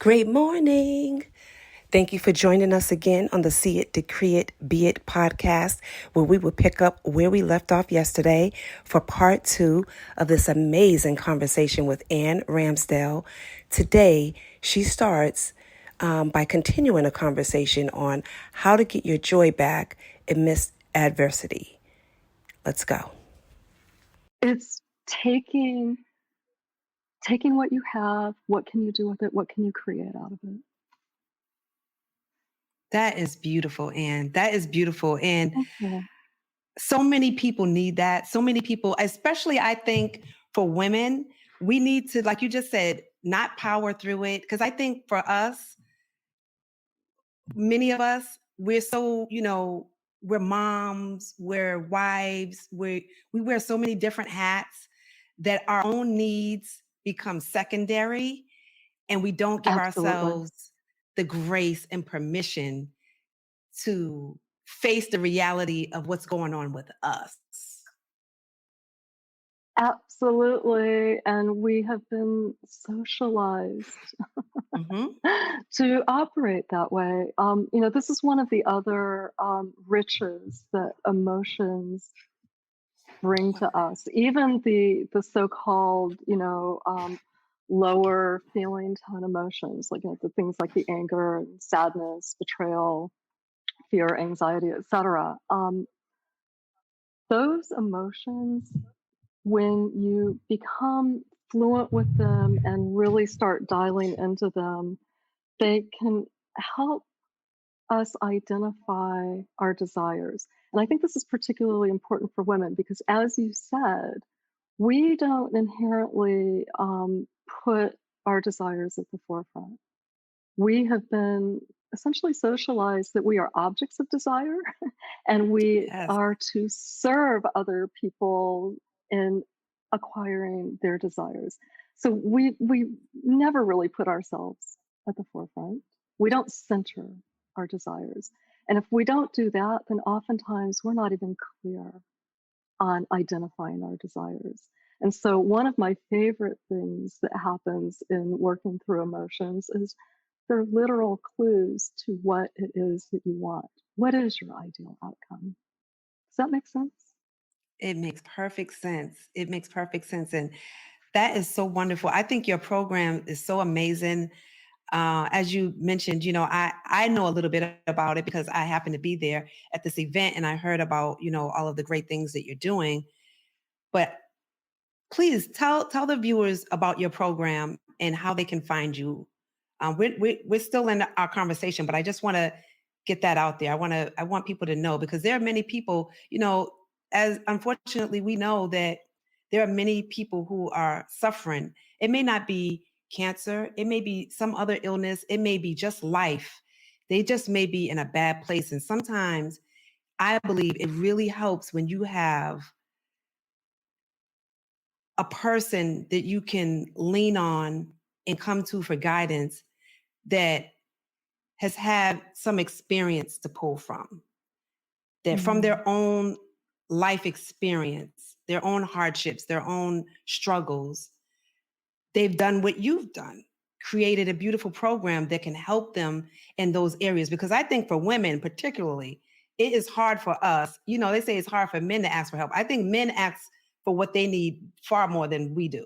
Great morning. Thank you for joining us again on the See It, Decree It, Be It podcast, where we will pick up where we left off yesterday for part 2 of this amazing conversation with Ann Ramsdell. Today, she starts by continuing a conversation on how to get your joy back amidst adversity. Let's go. It's taking what you have, what can you do with it, what can you create out of it? That is beautiful, Ann. That is beautiful. And Okay. so many people need that. So many people, especially I think for women, we need to, like you just said, not power through it. Because I think for us, many of us, we're so, we're moms, we're wives, we wear so many different hats that our own needs become secondary, and we don't give Absolutely. ourselves the grace and permission to face the reality of what's going on with us. Absolutely. And we have been socialized Hmm. to operate that way. This is one of the other riches that emotions bring to us. Even the so-called, lower feeling tone emotions, like the things like the anger and sadness, betrayal, fear, anxiety, etc. Those emotions, when you become fluent with them and really start dialing into them, they can help us identify our desires. And I think this is particularly important for women because, as you said, we don't inherently put our desires at the forefront. We have been essentially socialized that we are objects of desire and we Yes. are to serve other people in acquiring their desires. So we never really put ourselves at the forefront. We don't center our desires. And if we don't do that, then oftentimes we're not even clear on identifying our desires. And so, one of my favorite things that happens in working through emotions is they're literal clues to what it is that you want. What is your ideal outcome? Does that make sense? It makes perfect sense. It makes perfect sense. And that is so wonderful. I think your program is so amazing. As you mentioned, I know a little bit about it because I happened to be there at this event and I heard about, all of the great things that you're doing. But please tell the viewers about your program and how they can find you. We're still in our conversation, but I just want to get that out there. I want people to know because there are many people, as unfortunately we know that there are many people who are suffering. It may not be cancer, it may be some other illness, it may be just life. They just may be in a bad place. And sometimes I believe it really helps when you have a person that you can lean on and come to for guidance that has had some experience to pull from, that from Mm. their own life experience, their own hardships, their own struggles, they've done what you've done, created a beautiful program that can help them in those areas. Because I think for women, particularly, it is hard for us. They say it's hard for men to ask for help. I think men ask for what they need far more than we do.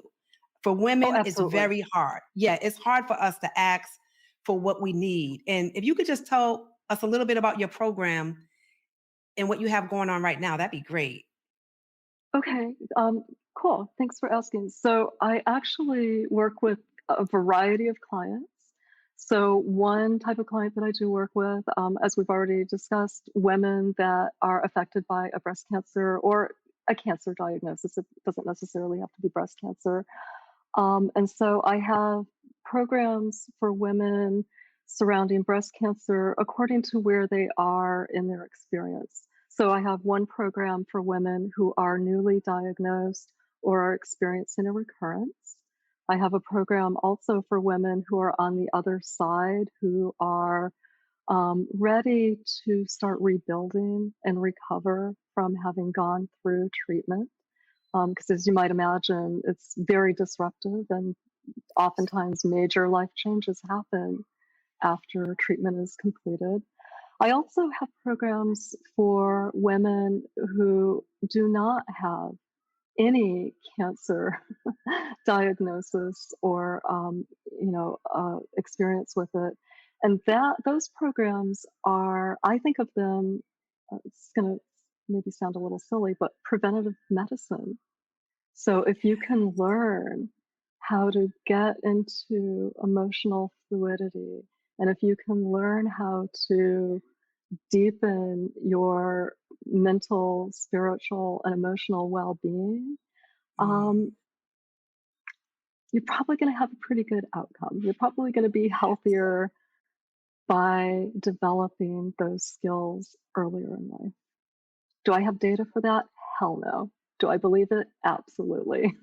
For Oh, women, it's absolutely. very hard. Yeah, it's hard for us to ask for what we need. And if you could just tell us a little bit about your program and what you have going on right now, that'd be great. Okay, cool. Thanks for asking. So, I actually work with a variety of clients. So, one type of client that I do work with, as we've already discussed, women that are affected by a breast cancer or a cancer diagnosis. It doesn't necessarily have to be breast cancer. And so, I have programs for women surrounding breast cancer according to where they are in their experience. So I have one program for women who are newly diagnosed or are experiencing a recurrence. I have a program also for women who are on the other side, who are ready to start rebuilding and recover from having gone through treatment. Because as you might imagine, it's very disruptive and oftentimes major life changes happen after treatment is completed. I also have programs for women who do not have any cancer diagnosis or experience with it, and that those programs are, I think of them, it's going to maybe sound a little silly, but preventative medicine. So if you can learn how to get into emotional fluidity, and if you can learn how to deepen your mental, spiritual, and emotional well-being, Mm, um, you're probably going to have a pretty good outcome. You're probably going to be yes. healthier by developing those skills earlier in life. Do I have data for that? Hell no. Do I believe it? Absolutely.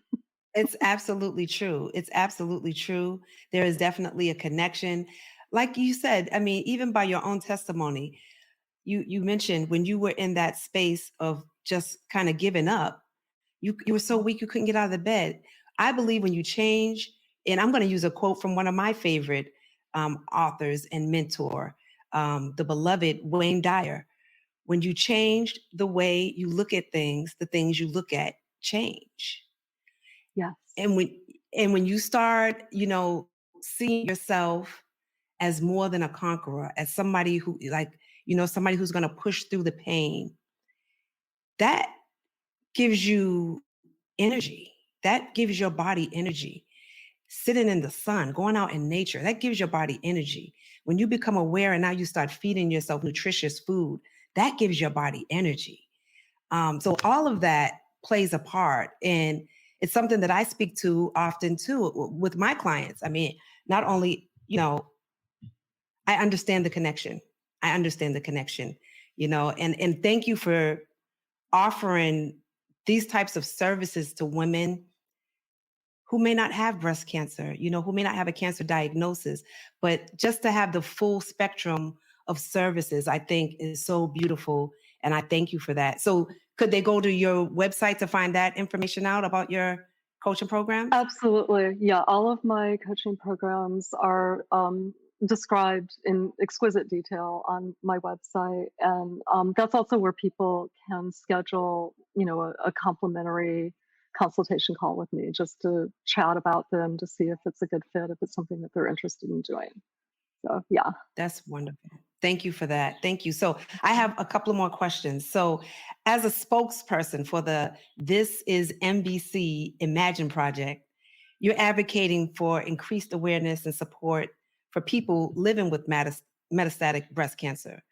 It's absolutely true. It's absolutely true. There is definitely a connection. Like you said, I mean, even by your own testimony, you mentioned when you were in that space of just kind of giving up, you were so weak you couldn't get out of the bed. I believe when you change, and I'm going to use a quote from one of my favorite authors and mentor, the beloved Wayne Dyer. When you changed the way you look at things, the things you look at change. Yes. And when you start, seeing yourself as more than a conqueror, as somebody who like, somebody who's going to push through the pain, that gives you energy. That gives your body energy. Sitting in the sun, going out in nature, that gives your body energy. When you become aware and now you start feeding yourself nutritious food, that gives your body energy. So all of that plays a part. And it's something that I speak to often too with my clients. I mean, not only, I understand the connection. I understand the connection, and thank you for offering these types of services to women who may not have breast cancer, who may not have a cancer diagnosis, but just to have the full spectrum of services, I think is so beautiful. And I thank you for that. So, could they go to your website to find that information out about your coaching programs? Absolutely. Yeah. All of my coaching programs are described in exquisite detail on my website. And that's also where people can schedule, a complimentary consultation call with me just to chat about them to see if it's a good fit, if it's something that they're interested in doing. So, yeah. That's wonderful. Thank you for that. Thank you. So I have a couple of more questions. So, as a spokesperson for the This is MBC Imagine project, you're advocating for increased awareness and support for people living with metastatic breast cancer.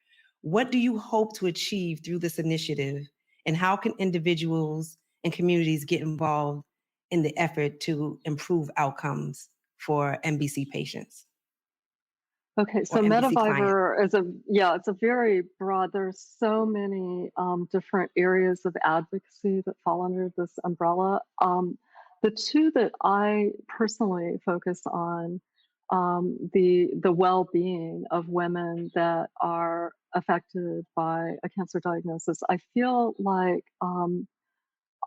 What do you hope to achieve through this initiative, and how can individuals and communities get involved in the effort to improve outcomes for MBC patients Okay, or so MBC clients? MetaViver is it's a very broad. There's so many different areas of advocacy that fall under this umbrella. The two that I personally focus on, the well-being of women that are affected by a cancer diagnosis. I feel like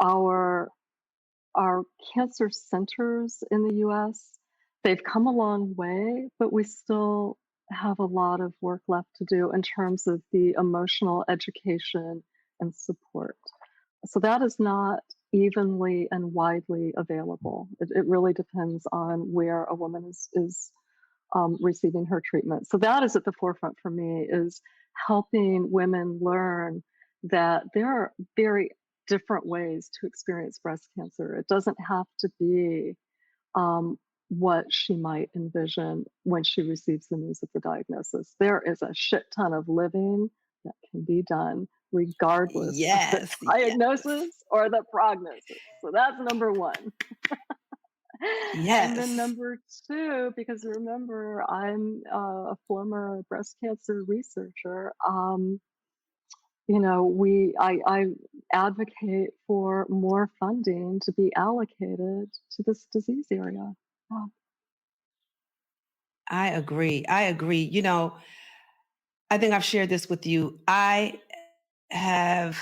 our our cancer centers in the US, they've come a long way, but we still have a lot of work left to do in terms of the emotional education and support. So that is not evenly and widely available. It really depends on where a woman is receiving her treatment. So that is at the forefront for me, is helping women learn that there are very different ways to experience breast cancer. It doesn't have to be um, what she might envision when she receives the news of the diagnosis. There is a shit ton of living that can be done regardless of the Yes, yes, diagnosis or the prognosis. So that's number one. And then yes. number two, because remember, I'm a former breast cancer researcher. I advocate for more funding to be allocated to this disease area. Oh, I agree. I agree. I think I've shared this with you. I have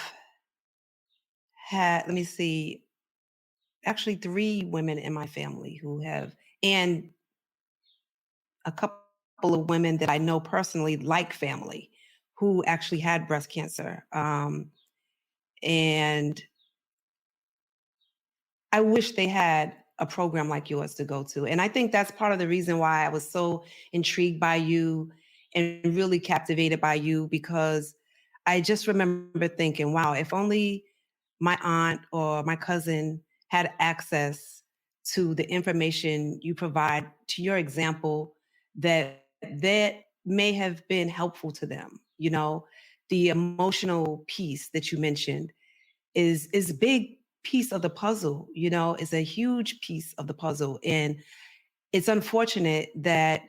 had, let me see, actually three women in my family who have and a couple of women that I know personally, like family, who actually had breast cancer. And I wish they had a program like yours to go to. And I think that's part of the reason why I was so intrigued by you and really captivated by you, because I just remember thinking, wow, if only my aunt or my cousin had access to the information you provide, to your example, that may have been helpful to them. The emotional piece that you mentioned is a big piece of the puzzle. Is a huge piece of the puzzle, and it's unfortunate that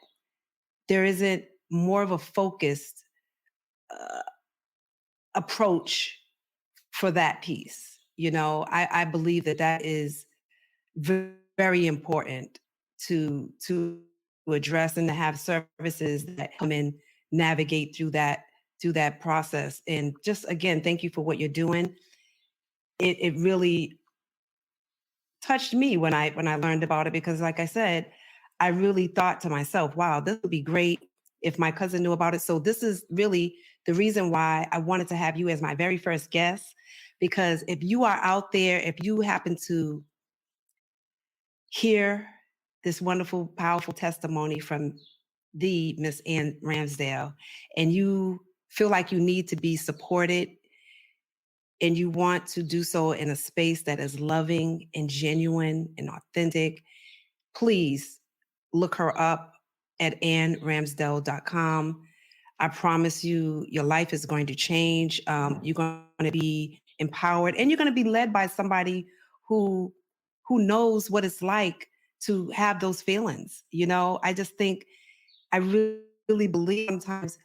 there isn't more of a focused uh, approach for that piece. I believe that is very important to address, and to have services that come and navigate through that process. And just again, thank you for what you're doing. It really touched me when I learned about it, because like I said, I really thought to myself, wow, this would be great if my cousin knew about it. So this is really the reason why I wanted to have you as my very first guest, because if you are out there, if you happen to hear this wonderful, powerful testimony from the Miss Ann Ramsdell, and you feel like you need to be supported, and you want to do so in a space that is loving and genuine and authentic, please look her up at annramsdell.com. I promise you, your life is going to change. You're going to be empowered, and you're going to be led by somebody who who knows what it's like to have those feelings. I just think I really believe sometimes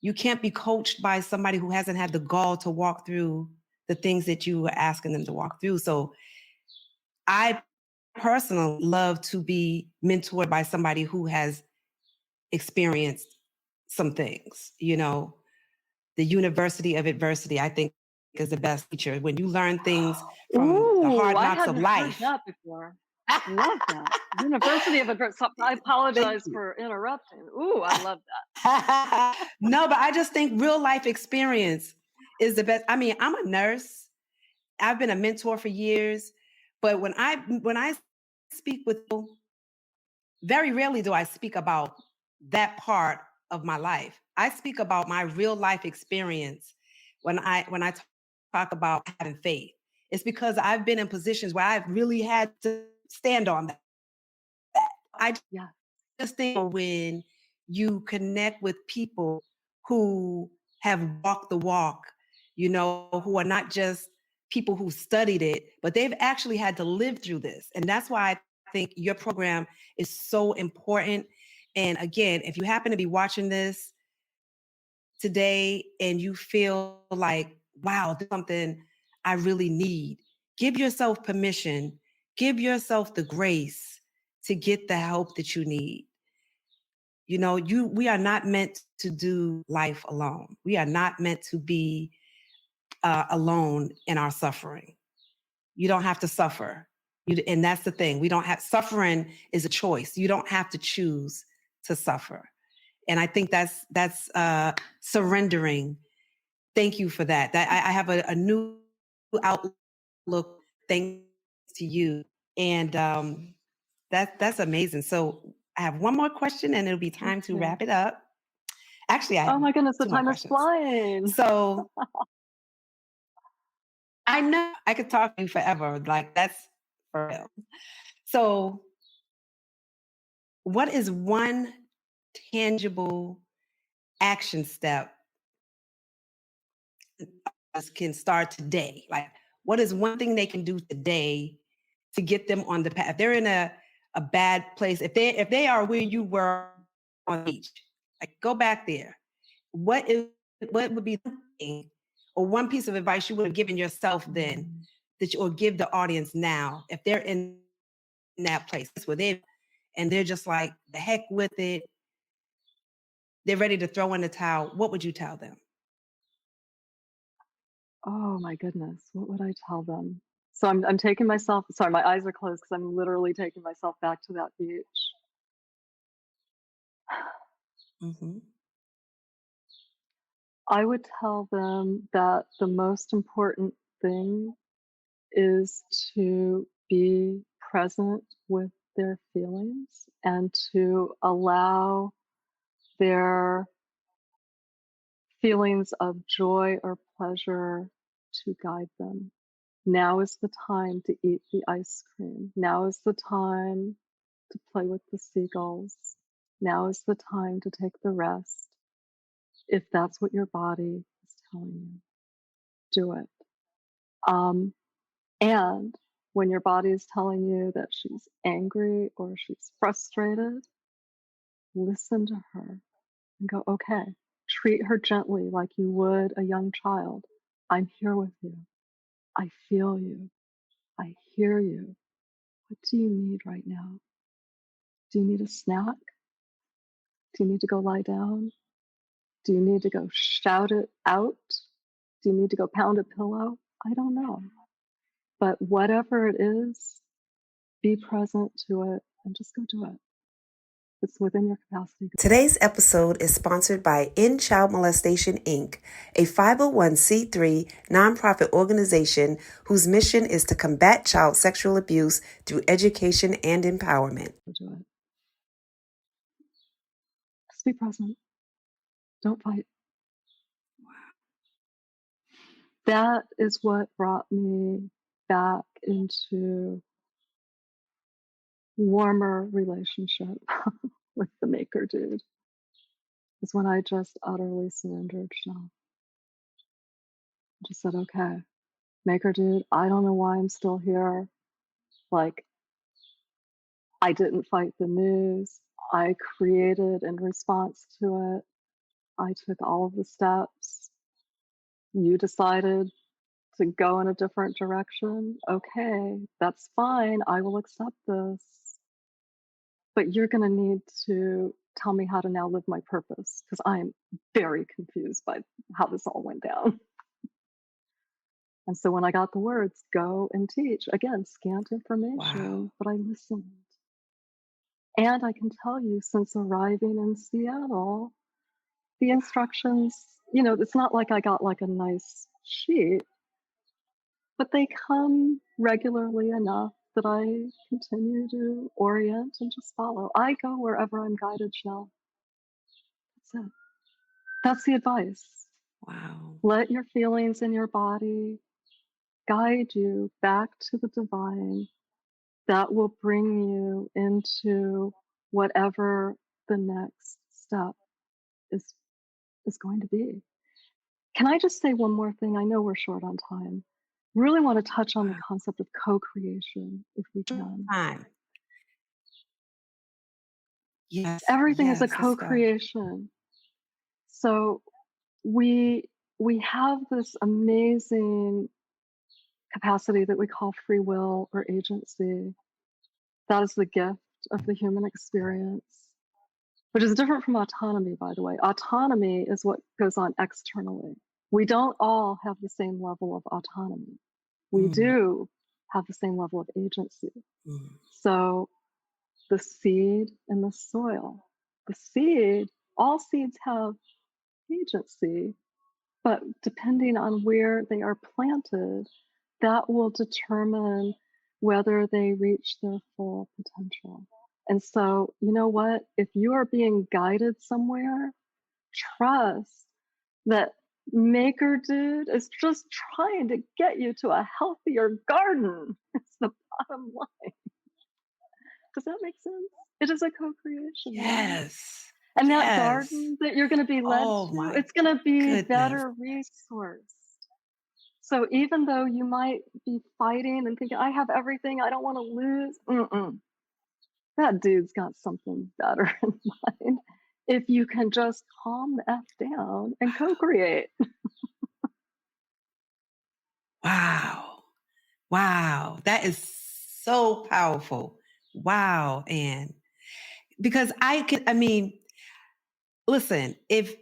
you can't be coached by somebody who hasn't had the gall to walk through the things that you are asking them to walk through. So I personally love to be mentored by somebody who has experienced some things. The University of Adversity, I think, is the best teacher. When you learn things from the Ooh, hard I knocks hadn't of heard life. that before. Love that. University of Adver so I Thank apologize you. for interrupting. Ooh, I love that. No, but I just think real life experience is the best. I mean, I'm a nurse. I've been a mentor for years, but when I speak with people, very rarely do I speak about that part of my life. I speak about my real life experience when I talk about having faith. It's because I've been in positions where I've really had to stand on that. I Yeah. just think when you connect with people who have walked the walk, who are not just people who studied it, but they've actually had to live through this. And that's why I think your program is so important. And again, if you happen to be watching this today and you feel like, wow, this is something I really need, give yourself permission, give yourself the grace to get the help that you need. We are not meant to do life alone. We are not meant to be alone in our suffering. You don't have to suffer. And that's the thing. We don't have suffering is a choice. You don't have to choose to suffer. And I think that's surrendering. Thank you for that. That I have a new outlook thanks to you. And that's amazing. So I have one more question, and it'll be time to Okay. wrap it up. Actually, I Oh have my goodness, the two more time is questions. flying. So I know I could talk to you forever. Like that's for real. So what is one tangible action step us can start today? Like what is one thing they can do today to get them on the path? If they're in a bad place, if they are where you were on the beach, like go back there. What is what would be the thing or one piece of advice you would have given yourself then that you or give the audience now if they're in that place where they and they're just like the heck with it, they're ready to throw in the towel, what would you tell them? Oh my goodness, what would I tell them? So I'm taking myself, sorry, my eyes are closed because I'm literally taking myself back to that beach. Mhm. I would tell them that the most important thing is to be present with their feelings and to allow their feelings of joy or pleasure to guide them. Now is the time to eat the ice cream. Now is the time to play with the seagulls. Now is the time to take the rest. If that's what your body is telling you, do it. Um, and when your body is telling you that she's angry or she's frustrated, listen to her and go, okay, treat her gently like you would a young child. I'm here with you. I feel you. I hear you. What do you need right now? Do you need a snack? Do you need to go lie down? Do you need to go shout it out? Do you need to go pound a pillow? I don't know. But whatever it is, be present to it and just go do it. It's within your capacity. Today's episode is sponsored by End Child Molestation Inc., a 501c3 nonprofit organization whose mission is to combat child sexual abuse through education and empowerment. Go do it. Just be present. Don't fight. That is what brought me back into warmer relationship with the maker dude. Is when I just utterly surrendered, Chanel. Just said, okay, maker dude, I don't know why I'm still here. Like, I didn't fight the news. I created in response to it. I took all of the steps. You decided to go in a different direction. Okay, that's fine. I will accept this. But you're going to need to tell me how to now live my purpose because I'm very confused by how this all went down. And so when I got the words, go and teach, again, scant Wow. information, but I listened. And I can tell you, since arriving in Seattle, the instructions, it's not like I got like a nice sheet, but they come regularly enough that I continue to orient and just follow. I go wherever I'm guided, Shell. That's it. That's the advice. Wow. Let your feelings in your body guide you back to the divine that will bring you into whatever the next step is is going to be. Can I just say one more thing? I know we're short on time. Really want to touch on the Wow. concept of co-creation if we can. Time. Yes. Everything is a Yes. Let's go. co-creation. So we we have this amazing capacity that we call free will or agency. That is the gift of the human experience, which is different from autonomy, by the way. Autonomy is what goes on externally. We don't all have the same level of autonomy. We Mm, do have the same level of agency. mm. So the seed and the soil. The seed, all seeds have agency, but depending on where they are planted, that will determine whether they reach their full potential. And so, you know what? If you are being guided somewhere, trust that Maker Dude is just trying to get you to a healthier garden. It's the bottom line. Does that make sense? It is a co creation, man. Yes. And that Yes. garden that you're going to be led Oh to, my it's going to be goodness. better resourced. So even though you might be fighting and thinking, I have everything, I don't want to lose, that dude's got something better in mind. If you can just calm the F down and co create. Wow. Wow. That is so powerful. Wow. And because I mean, listen, if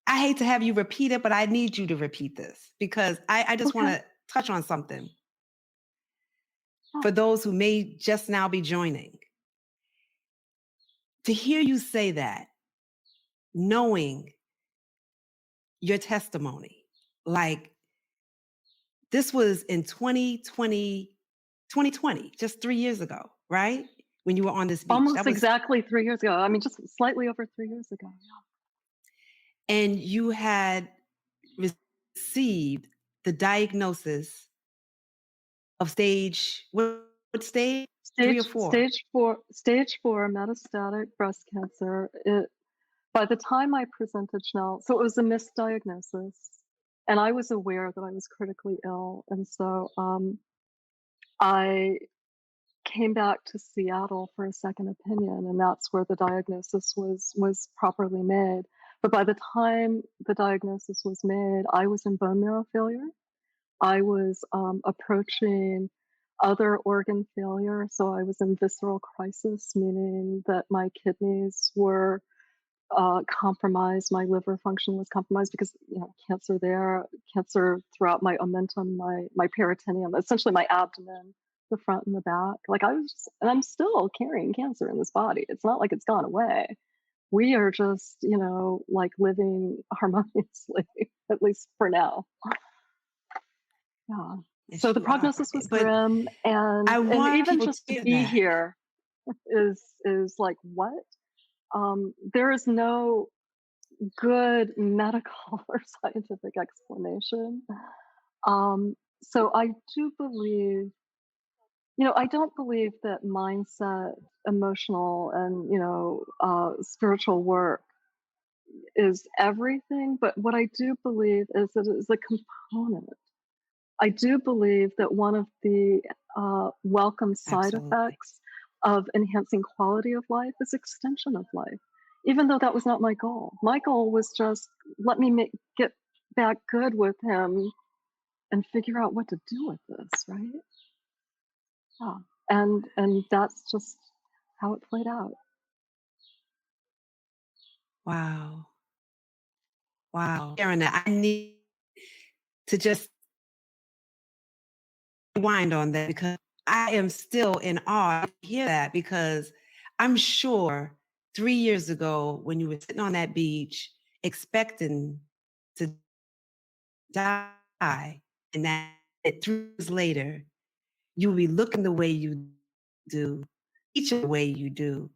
I hate to have you repeat it, but I need you to repeat this because I just want Okay. to touch on something Oh, for those who may just now be joining. To hear you say that, knowing your testimony, like this was in 2020, just 3 years ago, right? When you were on this beach. almost That was, exactly 3 years ago. I mean, just slightly over 3 years ago. and you had received the diagnosis of what stage? Three or four? Stage 4 metastatic breast cancer. By the time I presented Chanel, so it was a misdiagnosis, and I was aware that I was critically ill, and so, I came back to Seattle for a second opinion, and that's where the diagnosis was properly made. But by the time the diagnosis was made, I was in bone marrow failure. I was approaching other organ failure, so I was in visceral crisis, meaning that my kidneys were compromised, my liver function was compromised because cancer there, cancer throughout my omentum, my peritoneum, essentially my abdomen, the front and the back. Like I was, just, and I'm still carrying cancer in this body. It's not like it's gone away. We are just, like living harmoniously, at least for now. Yeah. So Yes, the you are. prognosis was But grim, I and want even people just to to hear be that. here is like what? There is no good medical or scientific explanation. So I do believe, I don't believe that mindset, emotional, and spiritual work is everything. But what I do believe is that it is a component. I do believe that one of the welcome side Absolutely. effects of enhancing quality of life is extension of life, even though that was not my goal. My goal was just let me get back good with him and figure out what to do with this, right? Yeah. And that's just how it played out. Wow. Wow. Sharon, I need to just rewind on that because I am still in awe to hear that because I'm sure 3 years ago when you were sitting on that beach expecting to die and that 3 years later you will be looking the way you do, each of the way you do,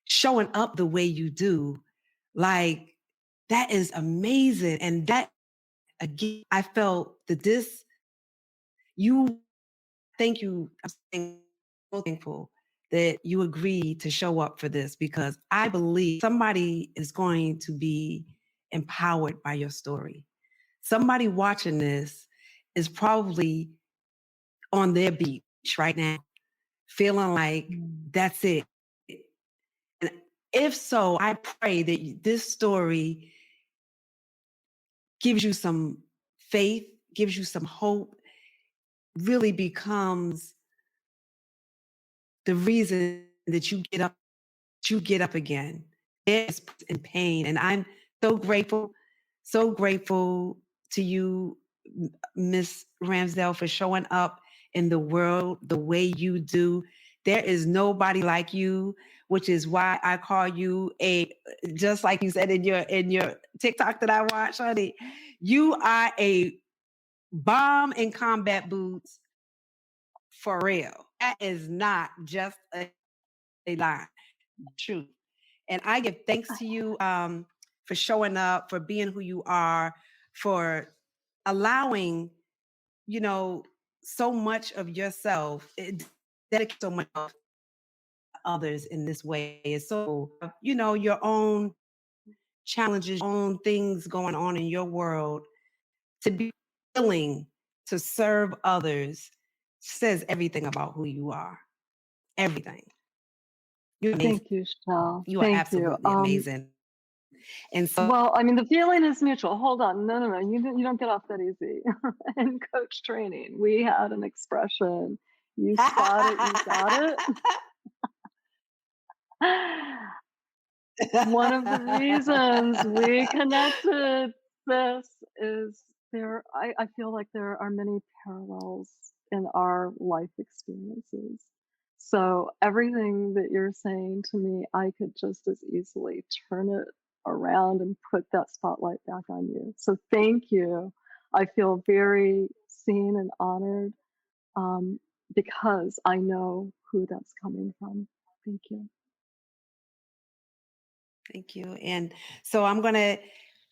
showing up the way you do, like that is amazing. And that again, I felt that you thank you. So thankful that you agreed to show up for this because I believe somebody is going to be empowered by your story. Somebody watching this is probably on their beach right now, feeling like Mm. that's it. And if so, I pray that this story gives you some faith, gives you some hope, really becomes the reason that you get up again. It's in pain. And I'm so grateful to you, Miss Ramsdell, for showing up in the world the way you do. There is nobody like you, which is why I call you just like you said in your TikTok that I watched, honey, you are a bomb in combat boots for real. That is not just a line. Truth. And I give thanks to you for showing up, for being who you are, for allowing, you know, so much of yourself, dedicate so much of others in this way. It's so, your own challenges, your own things going on in your world, to be willing to serve others says everything about who you are. Everything. You're amazing. Thank you, Chanel. You are Thank you. absolutely amazing. And so Well, I mean, the feeling is mutual. Hold on. No, no, no. You don't get off that easy. In coach training, we had an expression. You spot it, you got it. One of the reasons we connected this is I feel like there are many parallels in our life experiences. So everything that you're saying to me, I could just as easily turn it around and put that spotlight back on you. So thank you. I feel very seen and honored, um, because I know who that's coming from. Thank you. Thank you. And so I'm going to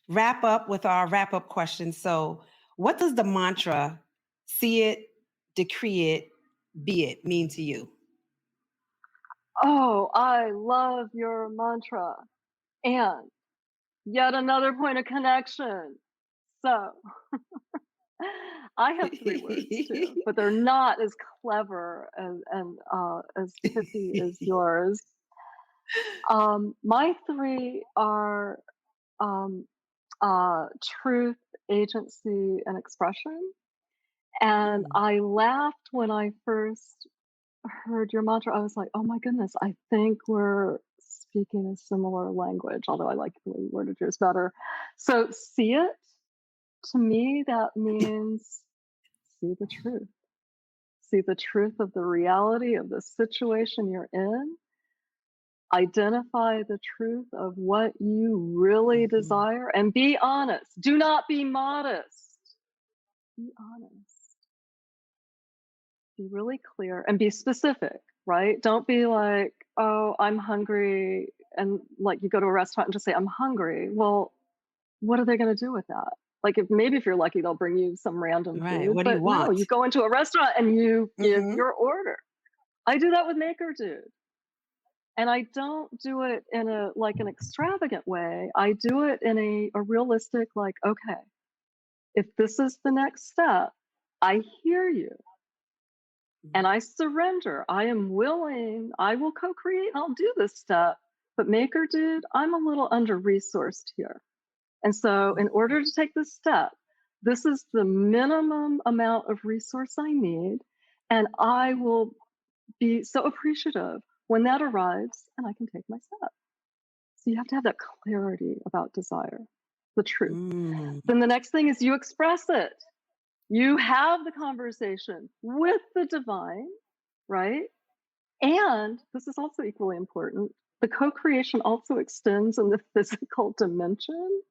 wrap up with our wrap up question. So, what does the mantra see it, decree it, be it mean to you? Oh, I love your mantra. And yet another point of connection. So I have 3 words too, but they're not as clever and as pithy as yours. My 3 are, um, truth, agency, and expression, and Mm, I laughed when I first heard your mantra. I was like, "Oh my goodness, I think we're speaking a similar language," although I like the way you worded yours better. So, see it, to me, that means see the truth. See the truth of the reality of the situation you're in. Identify the truth of what you really mhm. desire and be honest. Do not be modest. Be honest. Be really clear and be specific, right? Don't be like, oh, I'm hungry. And like you go to a restaurant and just say, I'm hungry. Well, what are they going to do with that? Like if maybe if you're lucky, they'll bring you some random Right. food. What do you But no, want? you go into a restaurant and you give Hmm. your order. I do that with Maker Dude. And I don't do it in a like an extravagant way. I do it in a realistic, like, okay, if this is the next step, I hear you and I surrender. I am willing, I will co-create, I'll do this step. But Maker Dude, I'm a little under resourced here. And so in order to take this step, this is the minimum amount of resource I need. And I will be so appreciative when that arrives and I can take my step. So you have to have that clarity about desire, the truth. Mm, Then the next thing is you express it. You have the conversation with the divine, right? And this is also equally important. The co creation also extends in the physical dimension.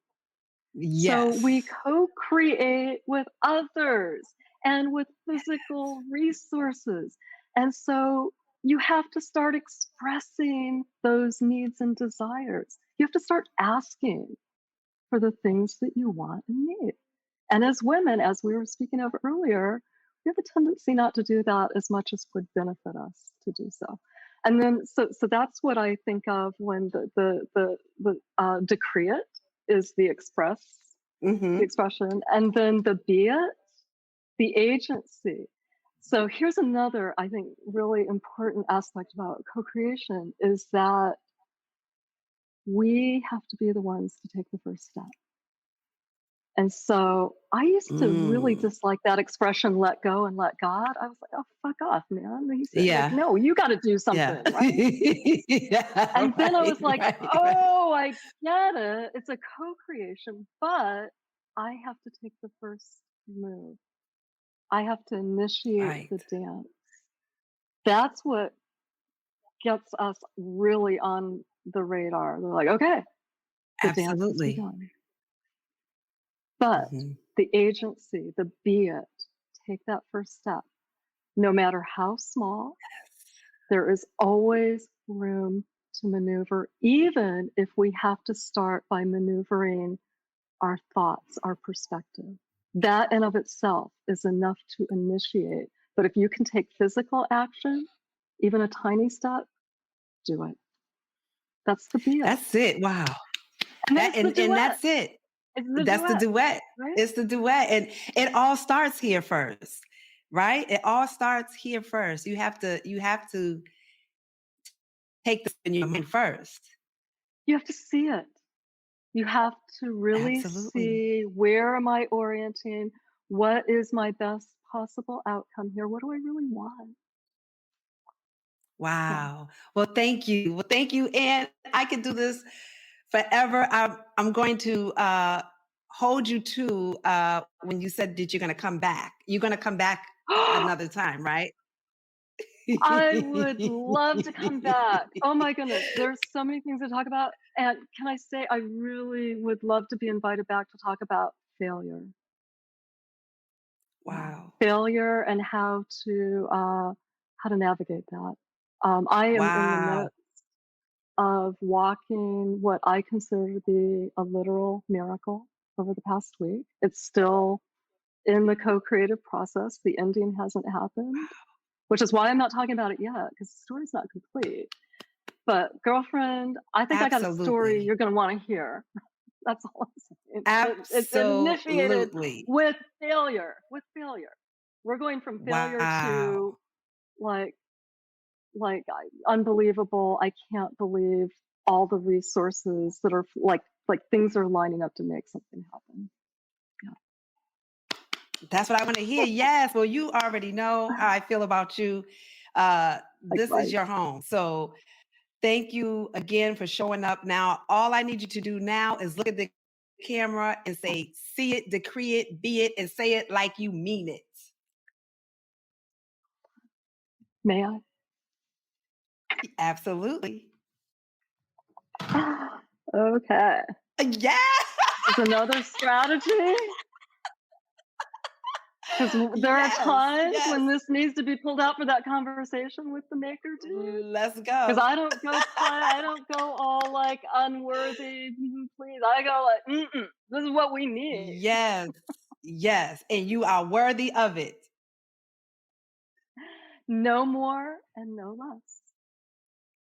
So yes. we co create with others and with physical resources. And so you have to start expressing those needs and desires. You have to start asking for the things that you want and need. And as women, as we were speaking of earlier, we have a tendency not to do that as much as would benefit us to do so. And then, so that's what I think of when the decree it is the Hmm. expression, and then the be it, the agency. So here's another, I think, really important aspect about co-creation is that we have to be the ones to take the first step. And so I used to really Mm. dislike that expression, let go and let God. I was like, oh, fuck off, man. He said, like, Yeah. no, you got to do Yeah. something, right? Yeah. And then I Right. was like, Right. Right. oh, I get it. It's a co creation, but I have to take the first move. I have to initiate Right. the dance. That's what gets us really on the radar. They're like, okay, the dance has Absolutely. begun. But Hmm. the agency, the be it, take that first step. No matter how small, there is always room to maneuver, even if we have to start by maneuvering our thoughts, our perspective. That in of itself is enough to initiate. But if you can take physical action, even a tiny step, do it. That's the be it. That's it. Wow. And then That it's the and duet. that's it. It's the That's the duet, duet. right? It's the duet. And it all starts here first. Right? It all starts here first. You have to take this in your mind first. You have to see it. You have to really Absolutely. see where am I orienting? What is my best possible outcome here? What do I really want? So, Wow. Well, thank you. Well, thank you. And I could do this forever. I'm going to hold you to when you said that you're going to come back. You're going to come back another time, right? I would love to come back. Oh my goodness, there's so many things to talk about. And can I say, I really would love to be invited back to talk about failure. Yeah, Wow. failure and how to navigate that. I am in the Wow. midst of walking what I consider to be a literal miracle over the past week. It's still in the co-creative process. The ending hasn't happened, which is why I'm not talking about it yet because the story's not complete. But girlfriend, I think I got a story Absolutely. you're going to want to hear. That's all I'm saying. It's initiated Absolutely. with failure. With failure, we're going from failure Wow. to like unbelievable. I can't believe all the resources that are like things are lining up to make something happen. That's what I want to hear. Yes. Well, you already know how I feel about you. This is Likewise. your home. So thank you again for showing up. Now, all I need you to do now is look at the camera and say, see it, decree it, be it, and say it like you mean it. May I? Absolutely. Okay. Yeah. Is another strategy because there are Yes. times Yes. when this needs to be pulled out for that conversation with the maker dude. Let's Because go. I don't go I don't go all like unworthy, please. I go like, this is what we need. Yes. Yes. And you are worthy of it. No more and no less.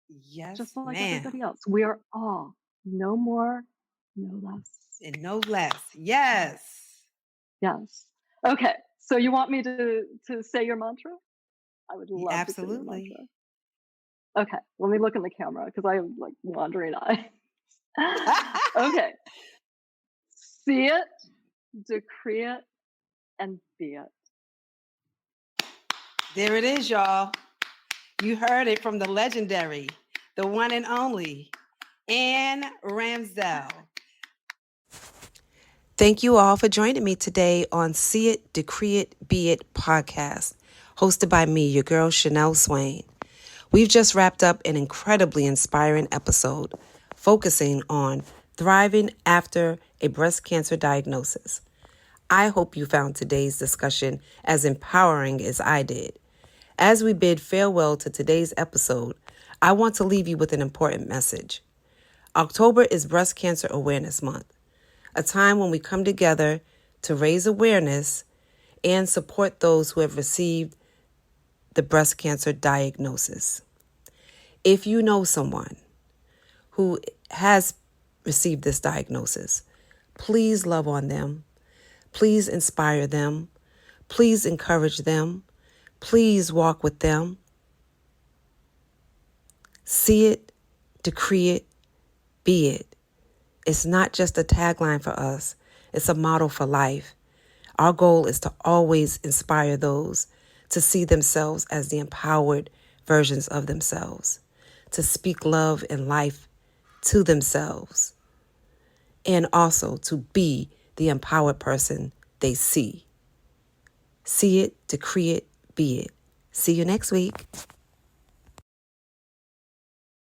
Yes, Just like ma'am. everybody else. We are all no more, no less. And no less. Yes. Yes. Okay. So you want me to say your mantra? I would love to say your mantra. Absolutely. Okay. Let me look in the camera because I have like wandering eyes. Okay. See it, decree it, and be it. There it is, y'all. You heard it from the legendary, the one and only, Ann Ramsdell. Thank you all for joining me today on See It, Decree It, Be It podcast, hosted by me, your girl, Chanel Swain. We've just wrapped up an incredibly inspiring episode focusing on thriving after a breast cancer diagnosis. I hope you found today's discussion as empowering as I did. As we bid farewell to today's episode, I want to leave you with an important message. October is Breast Cancer Awareness Month, a time when we come together to raise awareness and support those who have received the breast cancer diagnosis. If you know someone who has received this diagnosis, please love on them. Please inspire them. Please encourage them. Please walk with them. See it, decree it, be it. It's not just a tagline for us. It's a model for life. Our goal is to always inspire those to see themselves as the empowered versions of themselves, to speak love and life to themselves, and also to be the empowered person they see. See it, decree it, be it. See you next week.